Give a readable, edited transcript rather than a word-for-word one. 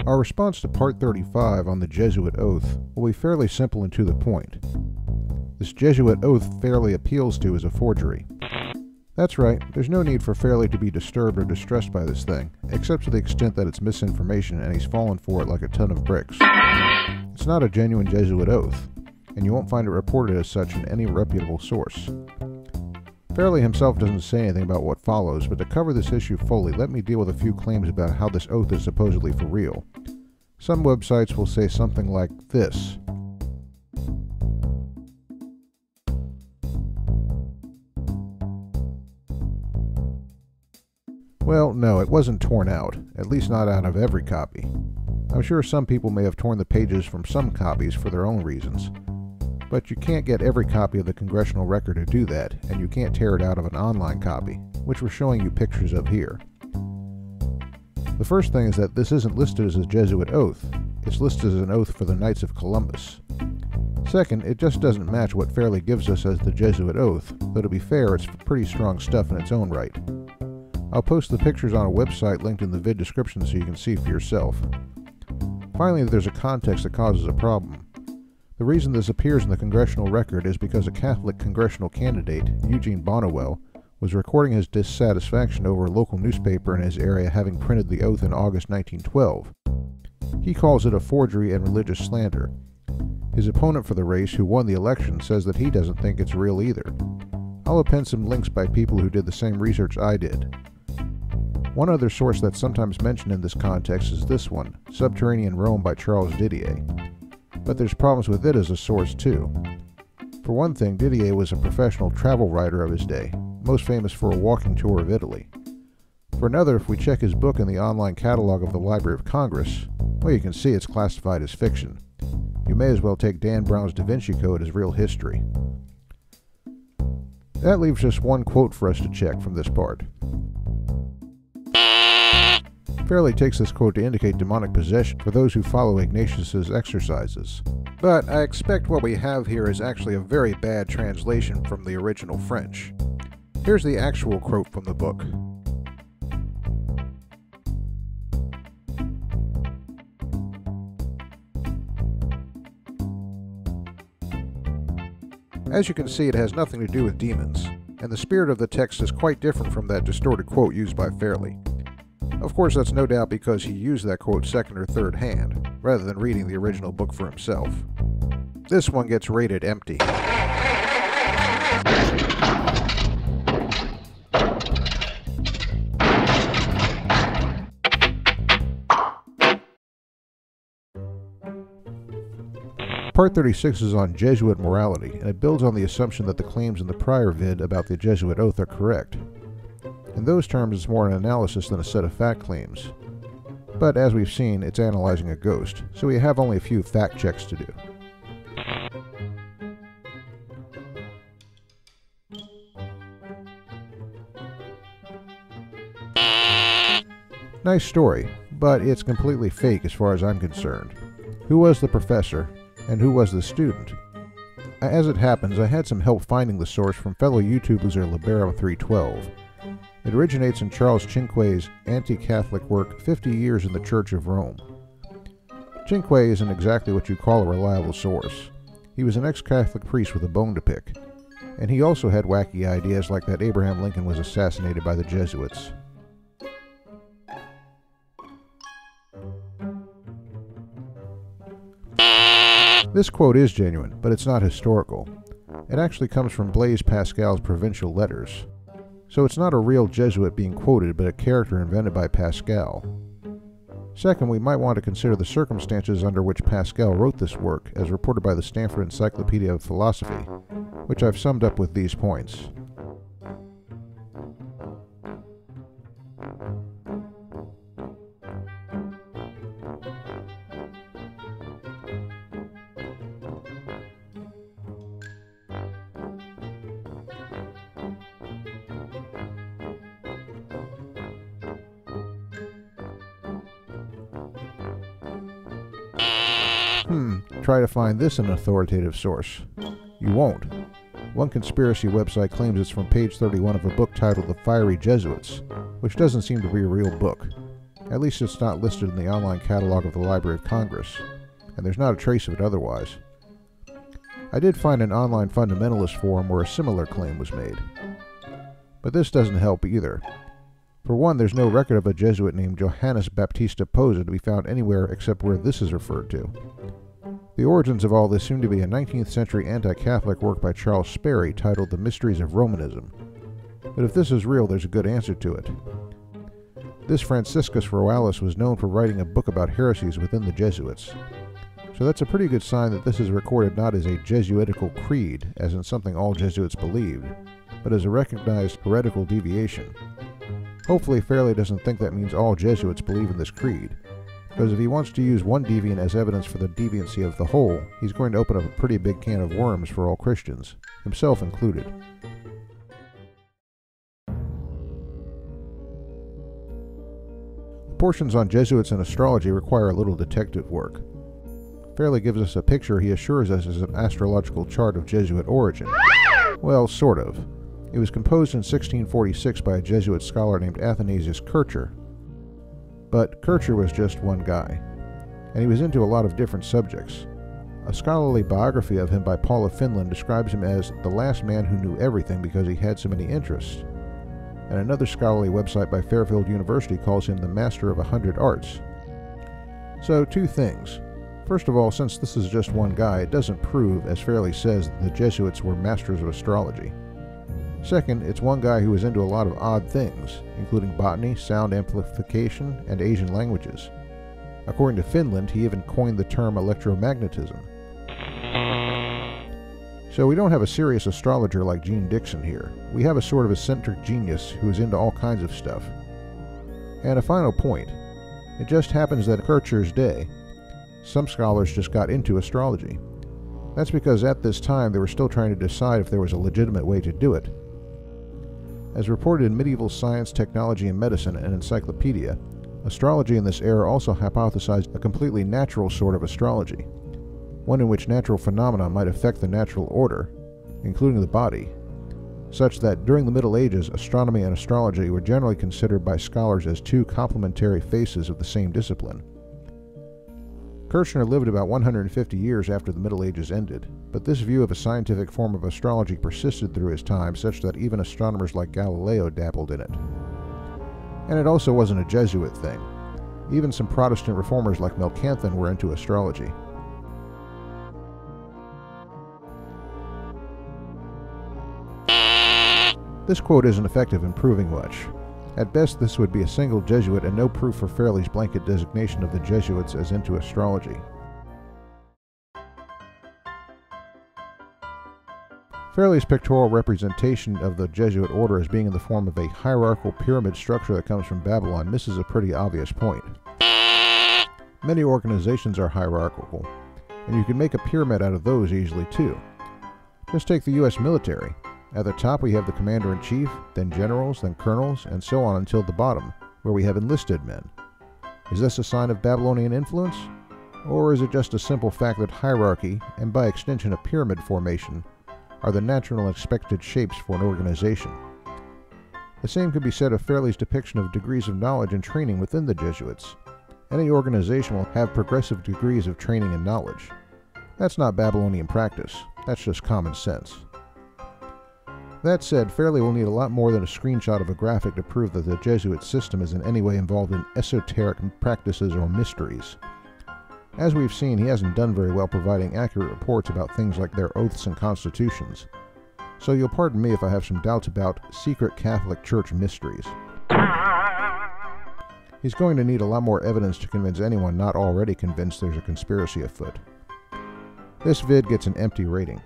Our response to Part 35 on the Jesuit Oath will be fairly simple and to the point. This Jesuit oath Fairley appeals to is a forgery. That's right, there's no need for Fairley to be disturbed or distressed by this thing, except to the extent that it's misinformation and he's fallen for it like a ton of bricks. It's not a genuine Jesuit oath, and you won't find it reported as such in any reputable source. Fairley himself doesn't say anything about what follows, but to cover this issue fully, let me deal with a few claims about how this oath is supposedly for real. Some websites will say something like this. Well, no, it wasn't torn out, at least not out of every copy. I'm sure some people may have torn the pages from some copies for their own reasons, but you can't get every copy of the Congressional Record to do that, and you can't tear it out of an online copy, which we're showing you pictures of here. The first thing is that this isn't listed as a Jesuit oath, it's listed as an oath for the Knights of Columbus. Second, it just doesn't match what Fairley gives us as the Jesuit oath, though to be fair, it's pretty strong stuff in its own right. I'll post the pictures on a website linked in the vid description so you can see for yourself. Finally, there's a context that causes a problem. The reason this appears in the Congressional Record is because a Catholic congressional candidate, Eugene Bonnewell, was recording his dissatisfaction over a local newspaper in his area having printed the oath in August 1912. He calls it a forgery and religious slander. His opponent for the race, who won the election, says that he doesn't think it's real either. I'll append some links by people who did the same research I did. One other source that's sometimes mentioned in this context is this one, Subterranean Rome by Charles Didier. But there's problems with it as a source too. For one thing, Didier was a professional travel writer of his day, most famous for a walking tour of Italy. For another, if we check his book in the online catalog of the Library of Congress, well, you can see it's classified as fiction. You may as well take Dan Brown's Da Vinci Code as real history. That leaves just one quote for us to check from this part. Fairley takes this quote to indicate demonic possession for those who follow Ignatius's exercises. But I expect what we have here is actually a very bad translation from the original French. Here's the actual quote from the book. As you can see, it has nothing to do with demons, and the spirit of the text is quite different from that distorted quote used by Fairley. Of course, that's no doubt because he used that quote second or third hand, rather than reading the original book for himself. This one gets rated empty. Part 36 is on Jesuit morality, and it builds on the assumption that the claims in the prior vid about the Jesuit oath are correct. In those terms, it's more an analysis than a set of fact claims. But as we've seen, it's analyzing a ghost, so we have only a few fact checks to do. Nice story, but it's completely fake as far as I'm concerned. Who was the professor, and who was the student? As it happens, I had some help finding the source from fellow YouTube user Libero312. It originates in Charles Cinque's anti-Catholic work, 50 Years in the Church of Rome. Cinque isn't exactly what you call a reliable source. He was an ex-Catholic priest with a bone to pick, and he also had wacky ideas like that Abraham Lincoln was assassinated by the Jesuits. This quote is genuine, but it's not historical. It actually comes from Blaise Pascal's Provincial Letters. So it's not a real Jesuit being quoted, but a character invented by Pascal. Second, we might want to consider the circumstances under which Pascal wrote this work, as reported by the Stanford Encyclopedia of Philosophy, which I've summed up with these points. Try to find this in an authoritative source. You won't. One conspiracy website claims it's from page 31 of a book titled The Fiery Jesuits, which doesn't seem to be a real book. At least it's not listed in the online catalog of the Library of Congress, and there's not a trace of it otherwise. I did find an online fundamentalist forum where a similar claim was made. But this doesn't help either. For one, there's no record of a Jesuit named Johannes Baptista Posa to be found anywhere except where this is referred to. The origins of all this seem to be a 19th century anti-Catholic work by Charles Sperry titled The Mysteries of Romanism. But if this is real, there's a good answer to it. This Franciscus Roalis was known for writing a book about heresies within the Jesuits. So that's a pretty good sign that this is recorded not as a Jesuitical creed, as in something all Jesuits believed, but as a recognized heretical deviation. Hopefully Fairley doesn't think that means all Jesuits believe in this creed, because if he wants to use one deviant as evidence for the deviancy of the whole, he's going to open up a pretty big can of worms for all Christians, himself included. The portions on Jesuits and astrology require a little detective work. Fairley gives us a picture he assures us is an astrological chart of Jesuit origin. Well, sort of. It was composed in 1646 by a Jesuit scholar named Athanasius Kircher. But Kircher was just one guy, and he was into a lot of different subjects. A scholarly biography of him by Paul of Finland describes him as the last man who knew everything because he had so many interests. And another scholarly website by Fairfield University calls him the master of 100 arts. So, two things. First of all, since this is just one guy, it doesn't prove, as Fairley says, that the Jesuits were masters of astrology. Second, it's one guy who was into a lot of odd things, including botany, sound amplification, and Asian languages. According to Finland, he even coined the term electromagnetism. So we don't have a serious astrologer like Gene Dixon here. We have a sort of eccentric genius who is into all kinds of stuff. And a final point. It just happens that in Kircher's day, some scholars just got into astrology. That's because at this time they were still trying to decide if there was a legitimate way to do it. As reported in Medieval Science, Technology, and Medicine, an encyclopedia, astrology in this era also hypothesized a completely natural sort of astrology, one in which natural phenomena might affect the natural order, including the body, such that during the Middle Ages, astronomy and astrology were generally considered by scholars as two complementary faces of the same discipline. Kirchner lived about 150 years after the Middle Ages ended, but this view of a scientific form of astrology persisted through his time such that even astronomers like Galileo dabbled in it. And it also wasn't a Jesuit thing. Even some Protestant reformers like Melcanthan were into astrology. This quote isn't effective in proving much. At best, this would be a single Jesuit and no proof for Fairley's blanket designation of the Jesuits as into astrology. Fairley's pictorial representation of the Jesuit order as being in the form of a hierarchical pyramid structure that comes from Babylon misses a pretty obvious point. Many organizations are hierarchical, and you can make a pyramid out of those easily too. Just take the U.S. military. At the top we have the commander-in-chief, then generals, then colonels, and so on until the bottom, where we have enlisted men. Is this a sign of Babylonian influence? Or is it just a simple fact that hierarchy, and by extension a pyramid formation, are the natural and expected shapes for an organization? The same could be said of Fairley's depiction of degrees of knowledge and training within the Jesuits. Any organization will have progressive degrees of training and knowledge. That's not Babylonian practice, that's just common sense. That said, Fairley will need a lot more than a screenshot of a graphic to prove that the Jesuit system is in any way involved in esoteric practices or mysteries. As we've seen, he hasn't done very well providing accurate reports about things like their oaths and constitutions. So you'll pardon me if I have some doubts about secret Catholic Church mysteries. He's going to need a lot more evidence to convince anyone not already convinced there's a conspiracy afoot. This vid gets an empty rating.